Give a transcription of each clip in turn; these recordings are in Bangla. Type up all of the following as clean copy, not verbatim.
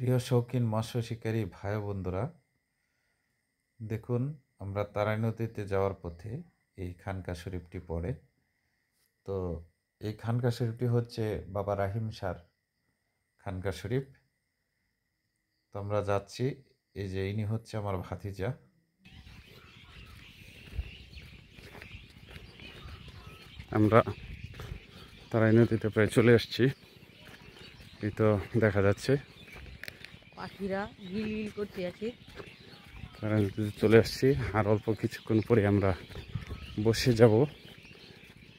প্রিয় শৌখিন মৎস্য শিকারী ভাই বন্ধুরা, দেখুন আমরা তারাই নদীতে যাওয়ার পথে এই খানকা শরীফটি পড়ে। তো এই খানকা শরীফটি হচ্ছে বাবা রাহিম শাহর খানকা শরীফ। তো আমরা যাচ্ছি, এই যে ইনি হচ্ছে আমার ভাতিজা। আমরা তারাই নদীতে প্রায় চলে আসছি। এই তো দেখা যাচ্ছে পাখিরা গিলগিল করতে আছে। তারাই নদীতে চলে আসছি, আর অল্প কিছুক্ষণ পরে আমরা বসে যাব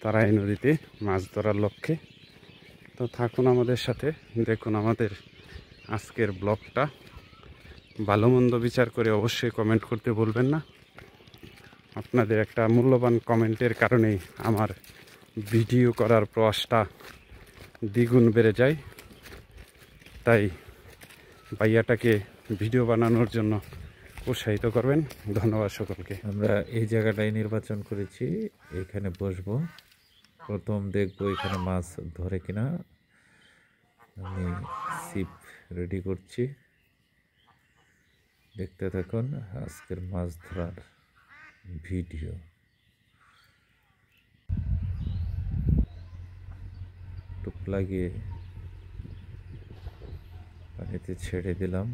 তারাই নদীতে মাছ ধরার লক্ষ্যে। তো থাকুন আমাদের সাথে, দেখুন আমাদের আজকের ব্লগটা। ভালো মন্দ বিচার করে অবশ্যই কমেন্ট করতে ভুলবেন না। আপনাদের একটা মূল্যবান কমেন্টের কারণেই আমার ভিডিও করার প্রয়াসটা দ্বিগুণ বেড়ে যায়। তাই ভাইয়াটাকে ভিডিও বানানোর জন্য উৎসাহিত করবেন। ধন্যবাদ সকলকে। আমরা এই জায়গাটাই নির্বাচন করেছি, এখানে বসবো। প্রথম দেখবো এখানে মাছ ধরে কিনা। আমি ছিপ রেডি করছি, দেখতে থাকুন আজকের মাছ ধরার ভিডিও। টোপ লাগিয়ে পানিতে ছেড়ে দিলাম।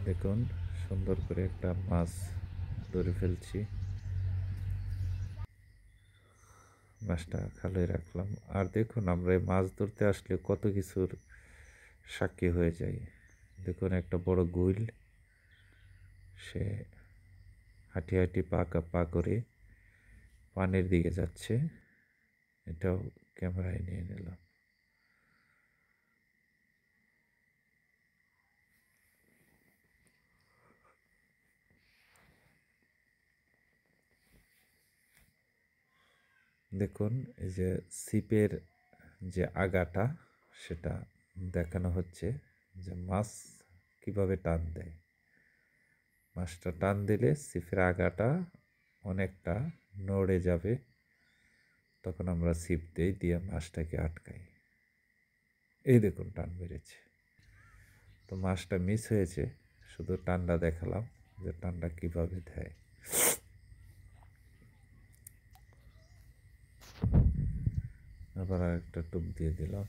দেখুন সুন্দর করে একটা মাছ ধরে ফেলছি। মাছটা খালে রাখলাম। আর দেখুন আমরা এই মাছ ধরতে আসলে কত কিছুর সাক্ষী হয়ে যায়। দেখুন একটা বড় গুইল, সে হাঁটি হাঁটি পা করে পানির দিকে যাচ্ছে, এটাও ক্যামেরায় নিয়ে নিলাম। দেখুন এই যে ছিপের যে আগাটা, সেটা দেখানো হচ্ছে যে মাছ কিভাবে টান দেয়। মাছটা টান দিলে ছিপের আগাটা অনেকটা নড়ে যাবে, তখন আমরা ছিপ দিয়ে মাছটাকে আটকাই। এই দেখুন টান বেড়েছে। তো মাছটা মিস হয়েছে, শুধু টানটা দেখালাম যে টানটা কিভাবে দেয়। আবার আরেকটা টোপ দিয়ে দিলাম।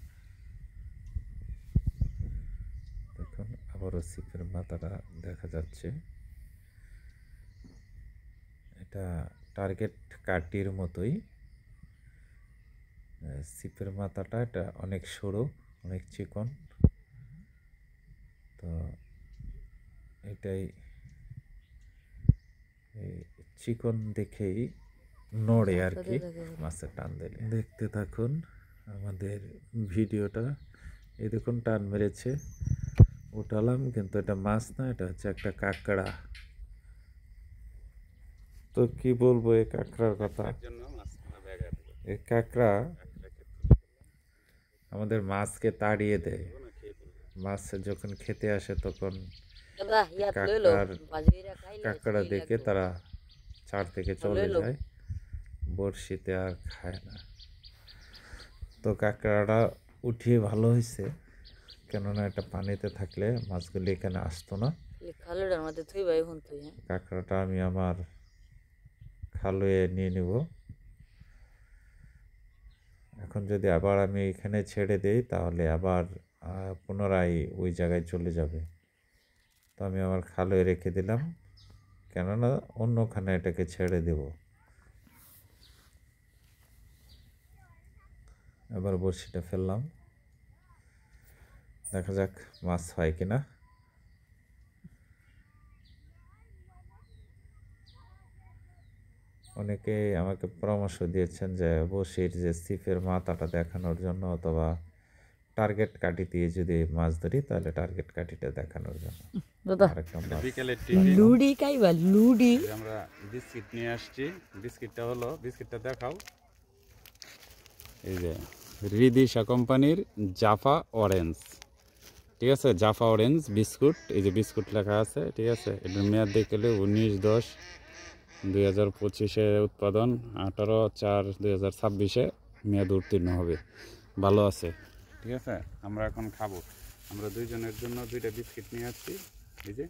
দেখুন আবারও ছিপের মাথাটা দেখা যাচ্ছে। এটা টার্গেট কাটির মতোই। ছিপের মাথাটা এটা অনেক সরু, অনেক চিকন। তো এটাই চিকন দেখেই নড়ে আর কি মাছের টান দিলে। দেখতে থাকুন আমাদের ভিডিওটা। এই দেখুন টান মেরেছে, উঠালাম, কিন্তু এটা মাছ না, এটা হচ্ছে একটা কাঁকড়া। তো কি বলবো এই কাঁকড়ার কথা। এই কাঁকড়া আমাদের কাঁকড়াকে তাড়িয়ে দেয়। মাছ যখন খেতে আসে তখন কাঁকড়া দেখে তারা ছাড় থেকে চলে যায়, বড়শিতে আর খায় না। তো কাঁকড়াটা উঠিয়ে ভালো হয়েছে, কেননা এটা পানিতে থাকলে মাছগুলি এখানে আসতো না। কাঁকড়াটা আমি আমার খালুয়ে নিয়ে নিব। এখন যদি আবার আমি এখানে ছেড়ে দিই তাহলে আবার পুনরায় ওই জায়গায় চলে যাবে। তো আমি আমার খালুয়ে রেখে দিলাম, কেননা অন্যখানে এটাকে ছেড়ে দেব। এবার বড়শিটা ফেললাম, দেখা যাক মাছ হয় কিনা। অনেকে আমাকে পরামর্শ দিয়েছেন যে বড়শির যে ছিপের মাথাটা দেখানোর জন্য, অথবা টার্গেট কাঠি দিয়ে যদি মাছ ধরি তাহলে টার্গেট কাঠিটা দেখানোর জন্য। লুডি খাইবা? লুডি আমরা বিস্কিট নিয়ে আসছি। বিস্কিটটা হলো, বিস্কিটটা দেখাও। এই যে রিদিশা কোম্পানির জাফা অরেঞ্জ, ঠিক আছে, জাফা অরেঞ্জ বিস্কুট। এই যে বিস্কুট লেখা আছে, ঠিক আছে। এটার মেয়াদ দেখলে 2025-এ উৎপাদন, 18/4/2026-এ মেয়াদ উত্তীর্ণ হবে। ভালো আছে, ঠিক আছে। আমরা এখন খাবো। আমরা দুইজনের জন্য 2টা বিস্কিট নিয়ে আসছি, এই যে।